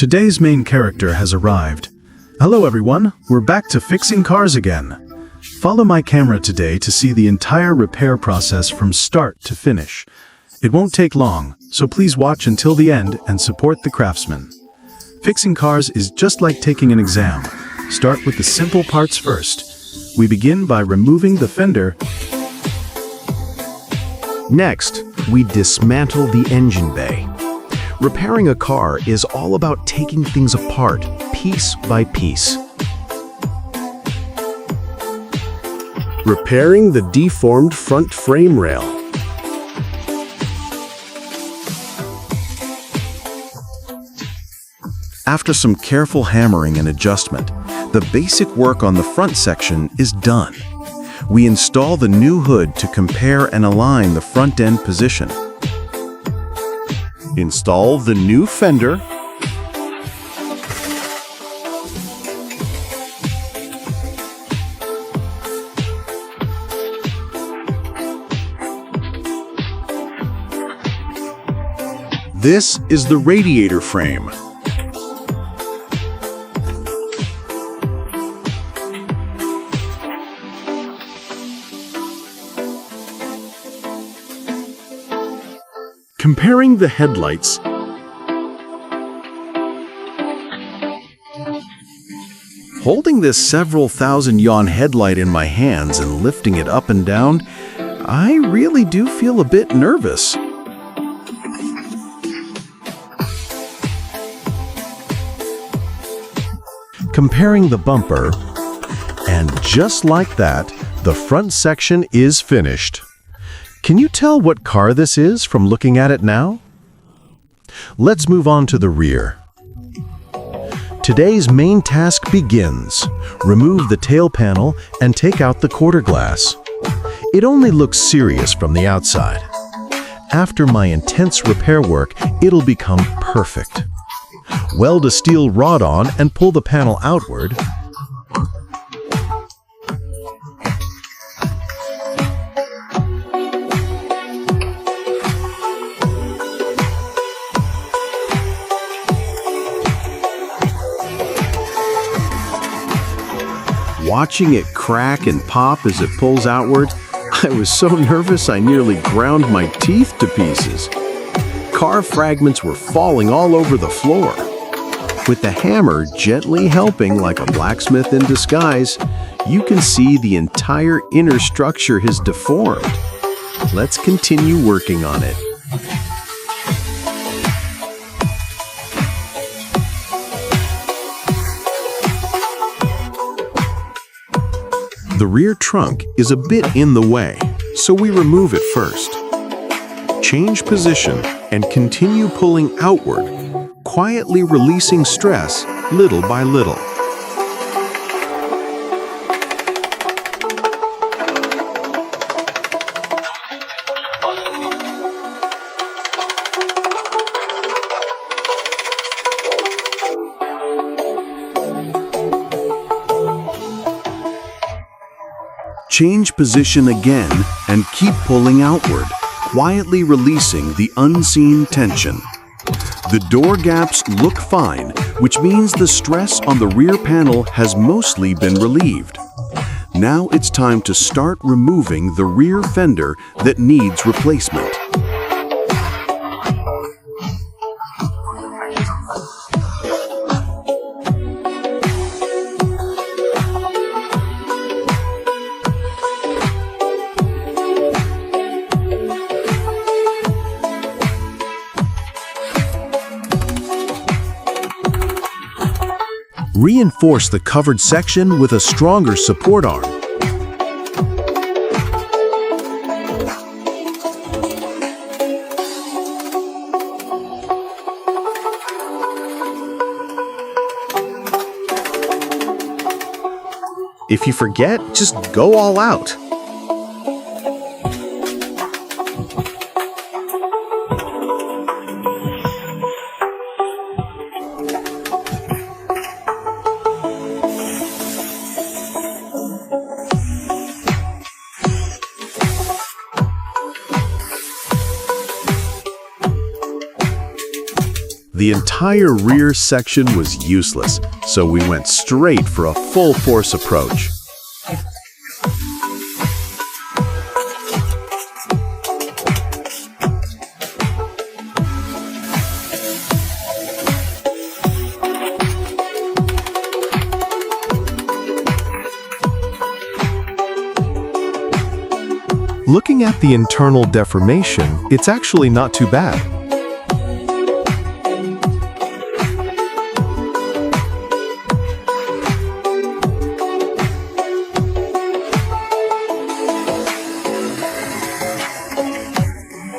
Today's main character has arrived. Hello everyone, we're back to fixing cars again. Follow my camera today to see the entire repair process from start to finish. It won't take long, so please watch until the end and support the craftsman. Fixing cars is just like taking an exam. Start with the simple parts first. We begin by removing the fender. Next, we dismantle the engine bay. Repairing a car is all about taking things apart, piece by piece. Repairing the deformed front frame rail. After some careful hammering and adjustment, the basic work on the front section is done. We install the new hood to compare and align the front end position. Install the new fender. This is the radiator frame. Comparing the headlights. Holding this several thousand yuan headlight in my hands and lifting it up and down, I really do feel a bit nervous. Comparing the bumper, and just like that, the front section is finished. Can you tell what car this is from looking at it now? Let's move on to the rear. Today's main task begins. Remove the tail panel and take out the quarter glass. It only looks serious from the outside. After my intense repair work, it'll become perfect. Weld a steel rod on and pull the panel outward. Watching it crack and pop as it pulls outward, I was so nervous I nearly ground my teeth to pieces. Car fragments were falling all over the floor. With the hammer gently helping like a blacksmith in disguise, you can see the entire inner structure has deformed. Let's continue working on it. The rear trunk is a bit in the way, so we remove it first. Change position and continue pulling outward, quietly releasing stress little by little. Change position again and keep pulling outward, quietly releasing the unseen tension. The door gaps look fine, which means the stress on the rear panel has mostly been relieved. Now it's time to start removing the rear fender that needs replacement. Reinforce the covered section with a stronger support arm. If you forget, just go all out. The entire rear section was useless, so we went straight for a full-force approach. Looking at the internal deformation, it's actually not too bad.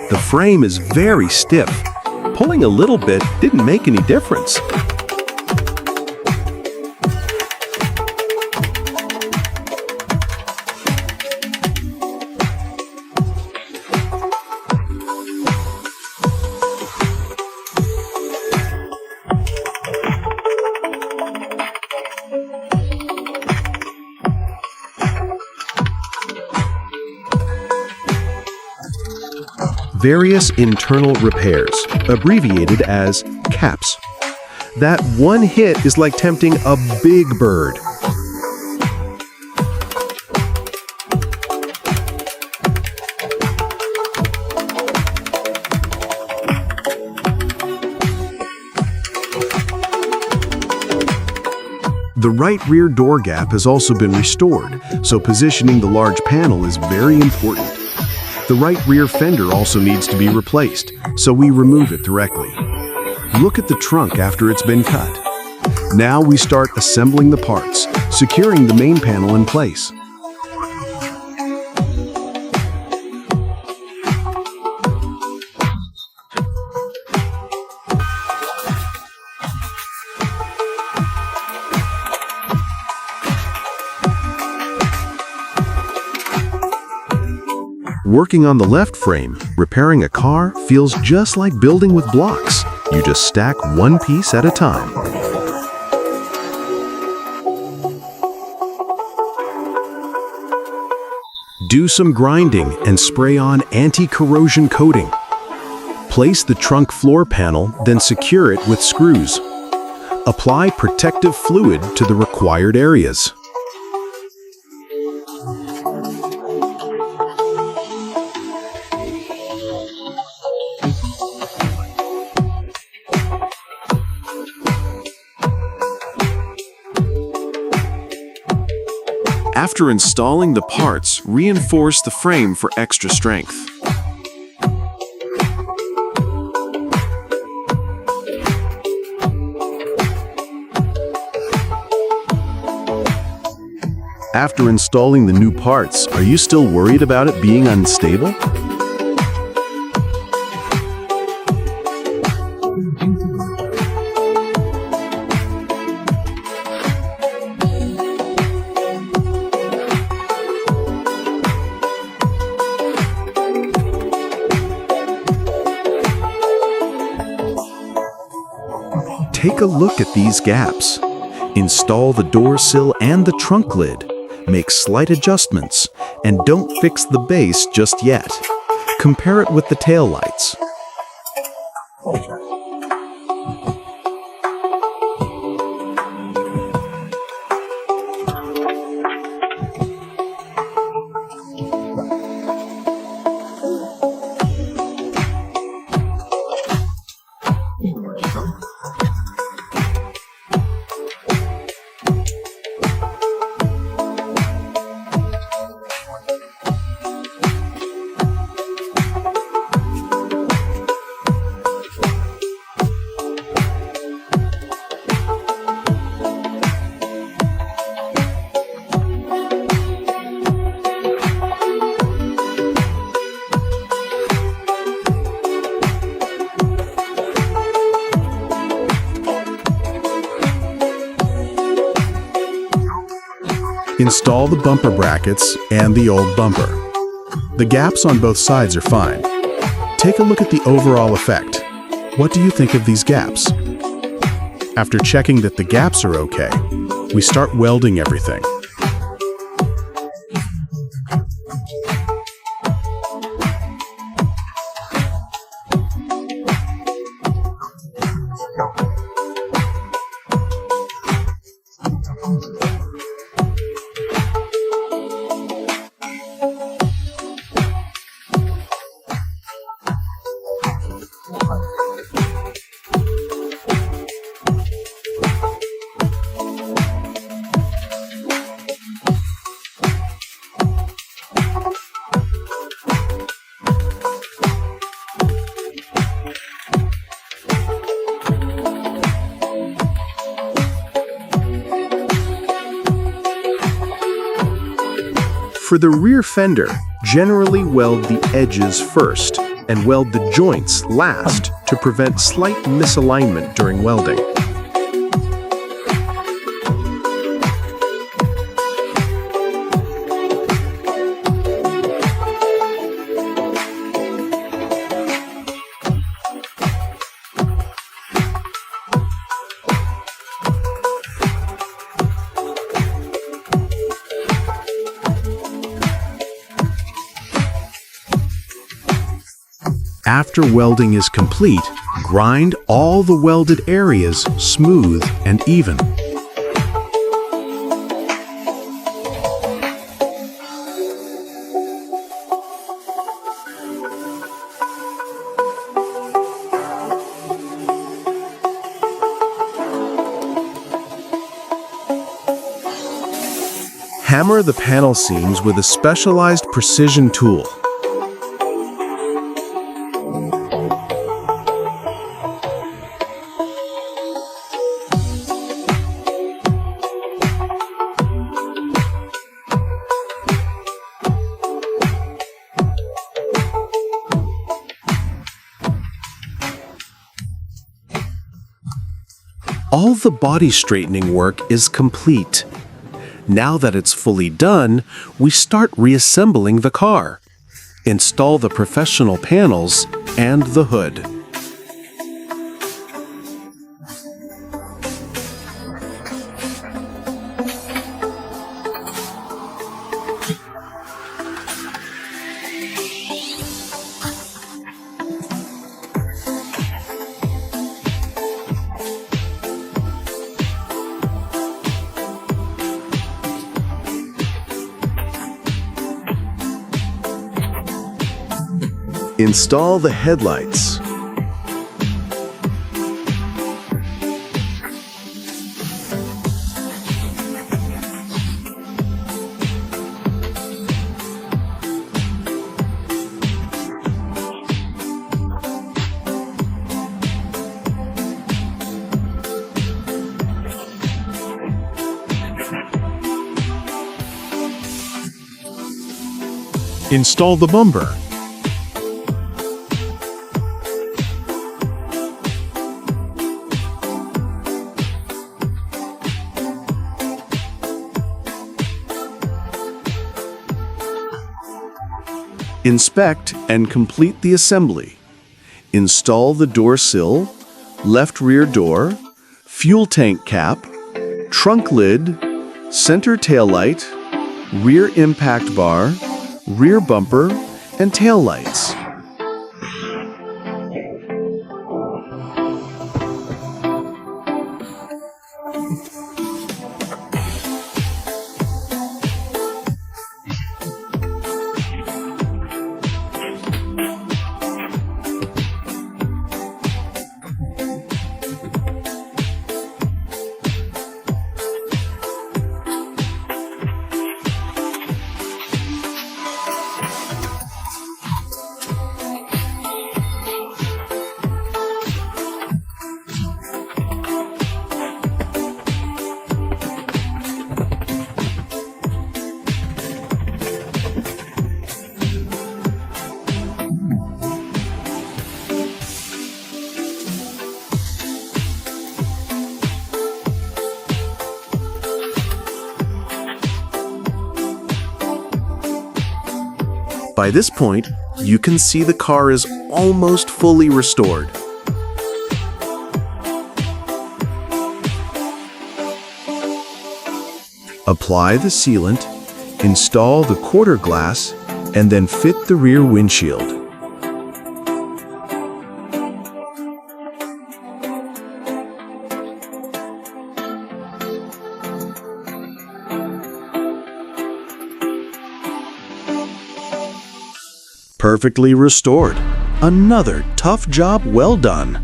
The frame is very stiff. Pulling a little bit didn't make any difference. Various internal repairs, abbreviated as CAPS. That one hit is like tempting a big bird. The right rear door gap has also been restored, so positioning the large panel is very important. The right rear fender also needs to be replaced, so we remove it directly. Look at the trunk after it's been cut. Now we start assembling the parts, securing the main panel in place. Working on the left frame, repairing a car feels just like building with blocks. You just stack one piece at a time. Do some grinding and spray on anti-corrosion coating. Place the trunk floor panel, then secure it with screws. Apply protective fluid to the required areas. After installing the parts, reinforce the frame for extra strength. After installing the new parts, are you still worried about it being unstable? Take a look at these gaps. Install the door sill and the trunk lid. Make slight adjustments, and don't fix the base just yet. Compare it with the taillights. Install the bumper brackets and the old bumper. The gaps on both sides are fine. Take a look at the overall effect. What do you think of these gaps? After checking that the gaps are okay, we start welding everything. For the rear fender, generally weld the edges first and weld the joints last to prevent slight misalignment during welding. After welding is complete, grind all the welded areas smooth and even. Hammer the panel seams with a specialized precision tool. All the body straightening work is complete. Now that it's fully done, we start reassembling the car. Install the professional panels and the hood. Install the headlights. Install the bumper. Inspect and complete the assembly. Install the door sill, left rear door, fuel tank cap, trunk lid, center taillight, rear impact bar, rear bumper, and tail lights. By this point, you can see the car is almost fully restored. Apply the sealant, install the quarter glass, and then fit the rear windshield. Perfectly restored. Another tough job well done.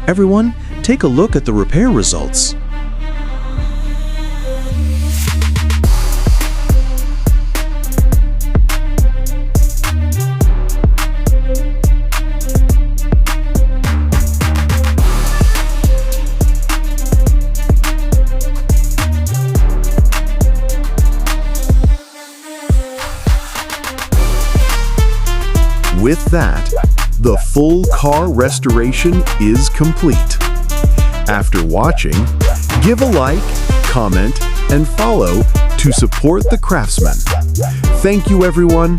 Everyone, take a look at the repair results. with that, the full car restoration is complete. After watching, give a like, comment, and follow to support the craftsman. Thank you, everyone.